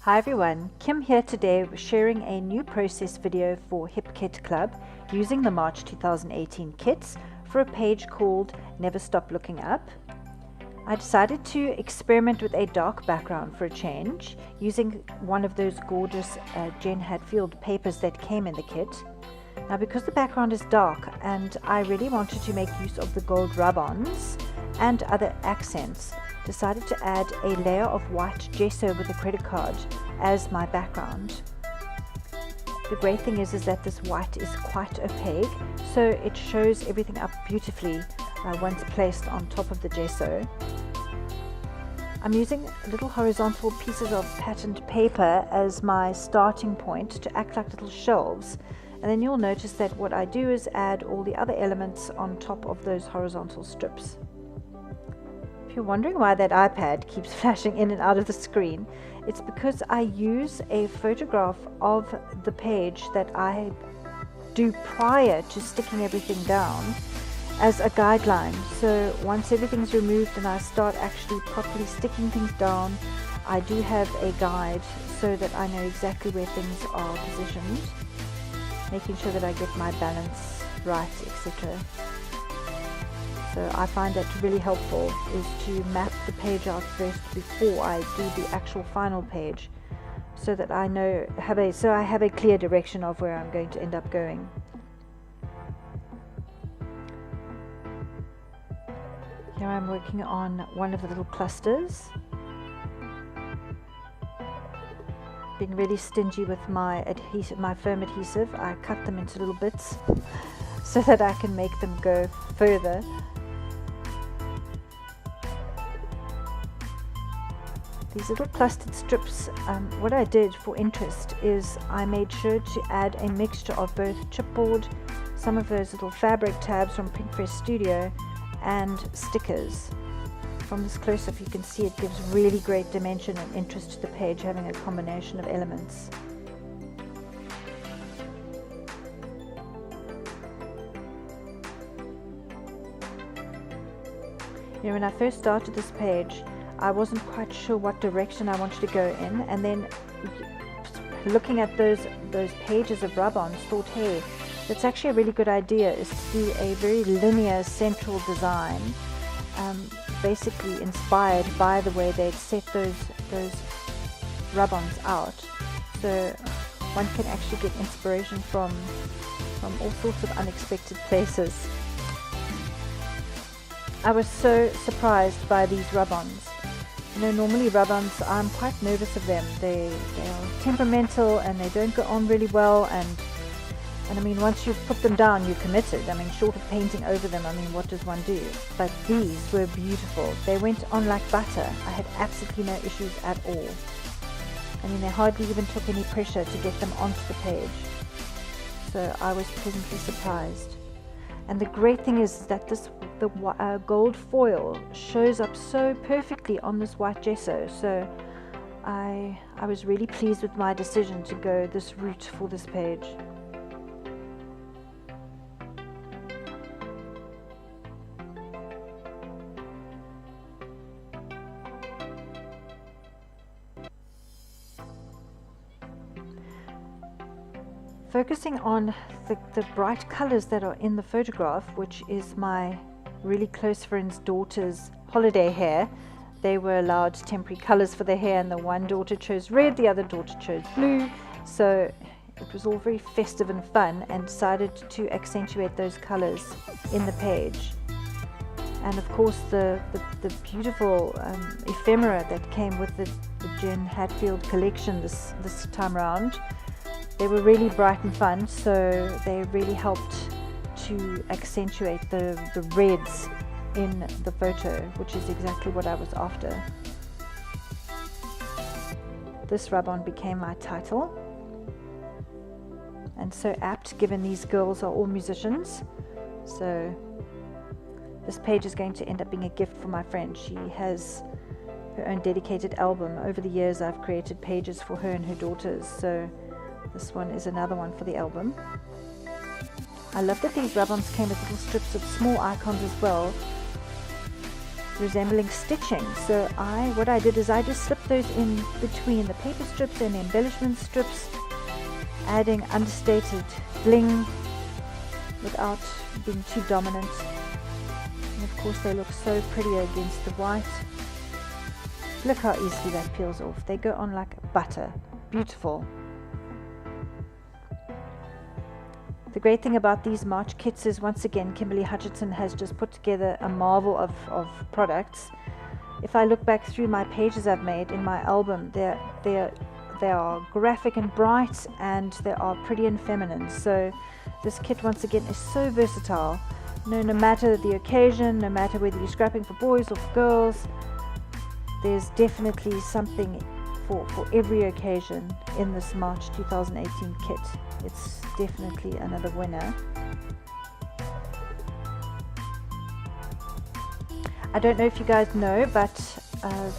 Hi everyone, Kim here today sharing a new process video for Hip Kit Club using the March 2018 kits for a page called Never Stop Looking Up. I decided to experiment with a dark background for a change using one of those gorgeous Jen Hadfield papers that came in the kit. Now because the background is dark and I really wanted to make use of the gold rub-ons and other accents, decided to add a layer of white gesso with a credit card as my background. The great thing is that this white is quite opaque, so it shows everything up beautifully once placed on top of the gesso. I'm using little horizontal pieces of patterned paper as my starting point to act like little shelves, and then you'll notice that what I do is add all the other elements on top of those horizontal strips. If you're wondering why that iPad keeps flashing in and out of the screen, it's because I use a photograph of the page that I do prior to sticking everything down as a guideline. So once everything's removed and I start actually properly sticking things down, I do have a guide so that I know exactly where things are positioned, making sure that I get my balance right, etc. So I find that really helpful is to map the page out first before I do the actual final page, so that I know I have a clear direction of where I'm going to end up going. Here I'm working on one of the little clusters, being really stingy with my adhesive, my firm adhesive. I cut them into little bits so that I can make them go further. These little clustered strips, what I did for interest is I made sure to add a mixture of both chipboard, some of those little fabric tabs from Pinkfresh Studio, and stickers. From this close-up you can see it gives really great dimension and interest to the page, having a combination of elements. You know, when I first started this page, I wasn't quite sure what direction I wanted to go in, and then looking at those pages of rub-ons, thought, hey, that's actually a really good idea, is to do a very linear central design, basically inspired by the way they'd set those rub-ons out. So one can actually get inspiration from all sorts of unexpected places. I was so surprised by these rub-ons. You know, normally rub-ons, I'm quite nervous of them. They are temperamental and they don't go on really well, and I mean, once you've put them down, you're committed. I mean, short of painting over them, I mean, what does one do? But these were beautiful. They went on like butter. I had absolutely no issues at all. I mean, they hardly even took any pressure to get them onto the page. So I was pleasantly surprised. And the great thing is that the gold foil shows up so perfectly on this white gesso. So I was really pleased with my decision to go this route for this page. Focusing on the bright colors that are in the photograph, which is my really close friend's daughter's holiday hair. They were allowed temporary colors for their hair, and the one daughter chose red, the other daughter chose blue, so it was all very festive and fun, and decided to accentuate those colors in the page. And of course the beautiful ephemera that came with the Jen Hadfield collection this time around. They were really bright and fun, so they really helped to accentuate the reds in the photo, which is exactly what I was after. This rub-on became my title, and so apt given these girls are all musicians. So this page is going to end up being a gift for my friend. She has her own dedicated album. Over the years I've created pages for her and her daughters, so this one is another one for the album. I love that these rub-ons came with little strips of small icons as well. resembling stitching. So what I did is I just slipped those in between the paper strips and the embellishment strips, adding understated bling without being too dominant. And of course they look so pretty against the white. Look how easily that peels off. They go on like butter. Beautiful. The great thing about these March kits is, once again, Kimberly Hutchinson has just put together a marvel of products. If I look back through my pages I've made in my album, they are graphic and bright, and they are pretty and feminine. So this kit, once again, is so versatile. No matter the occasion, no matter whether you're scrapping for boys or for girls, there's definitely something for every occasion in this March 2018 kit. It's definitely another winner. I don't know if you guys know, but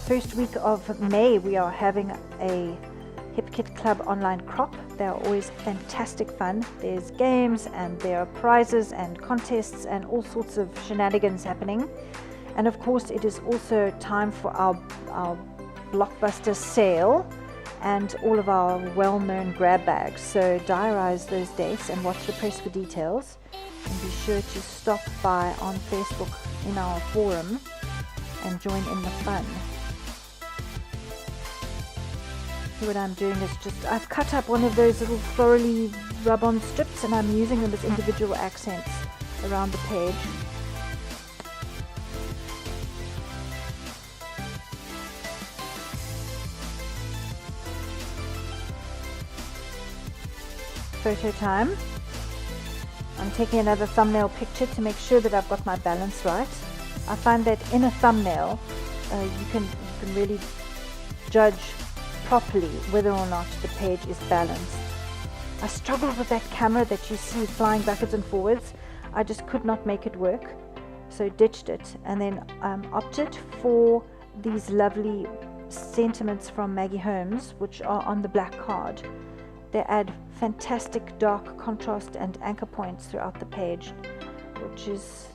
first week of May we are having a Hip Kit Club online crop. They are always fantastic fun. There's games and there are prizes and contests and all sorts of shenanigans happening. And of course it is also time for our blockbuster sale and all of our well-known grab bags. So diarize those dates and watch the press for details, and be sure to stop by on Facebook in our forum and join in the fun. So what I'm doing is I've cut up one of those little florally rub-on strips, and I'm using them as individual accents around the page. Photo time. I'm taking another thumbnail picture to make sure that I've got my balance right. I find that in a thumbnail you can really judge properly whether or not the page is balanced. I struggled with that camera that you see flying backwards and forwards. I just could not make it work, so ditched it, and then opted for these lovely sentiments from Maggie Holmes, which are on the black card. They add fantastic dark contrast and anchor points throughout the page, which is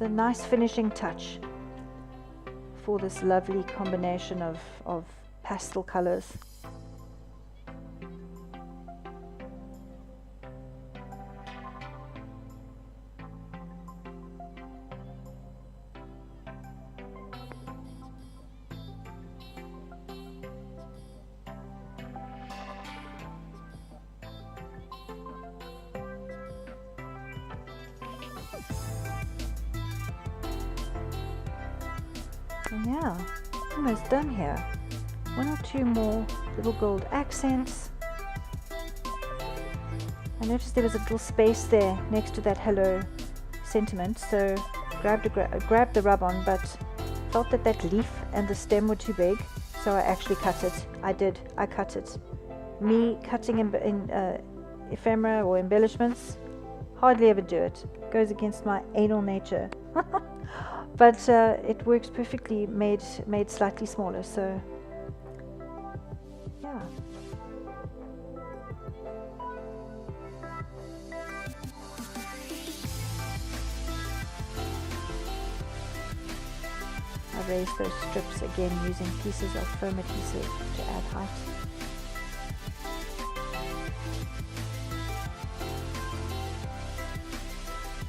a nice finishing touch for this lovely combination of pastel colors. And yeah, almost done here. One or two more little gold accents. I noticed there was a little space there next to that hello sentiment, so grabbed the rub-on, but felt that leaf and the stem were too big, so I actually cut it. I cut it. Me cutting in ephemera or embellishments, hardly ever do it. Goes against my anal nature. But it works perfectly, made slightly smaller, so yeah. I raised those strips again using pieces of foam adhesive to add height.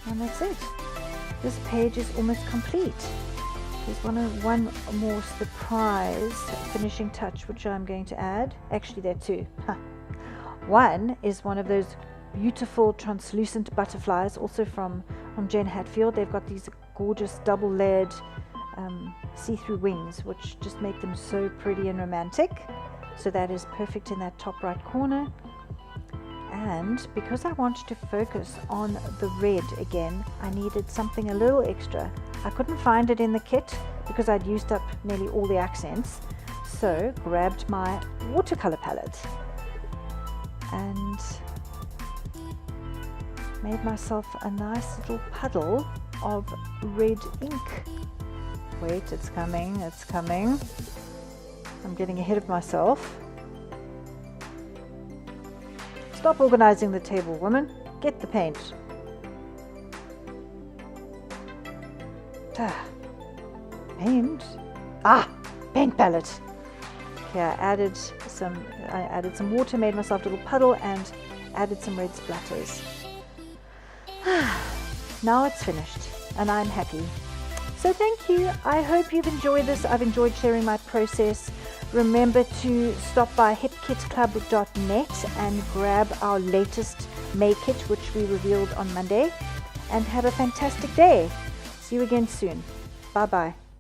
And that's it. This page is almost complete. There's one more surprise finishing touch which I'm going to add. Actually, there are two. One is one of those beautiful translucent butterflies, also from Jane Hatfield. They've got these gorgeous double layered see-through wings, which just make them so pretty and romantic. So that is perfect in that top right corner. And because I wanted to focus on the red again, I needed something a little extra. I couldn't find it in the kit because I'd used up nearly all the accents, so grabbed my watercolor palette and made myself a nice little puddle of red ink. Wait, it's coming. I'm getting ahead of myself. Stop organizing the table, woman. Get the paint. paint. Paint palette. Okay, I added some water, made myself a little puddle, and added some red splatters. Now it's finished, and I'm happy. So thank you. I hope you've enjoyed this. I've enjoyed sharing my process. Remember to stop by hipkitclub.net and grab our latest May kit, which we revealed on Monday. And have a fantastic day. See you again soon. Bye-bye.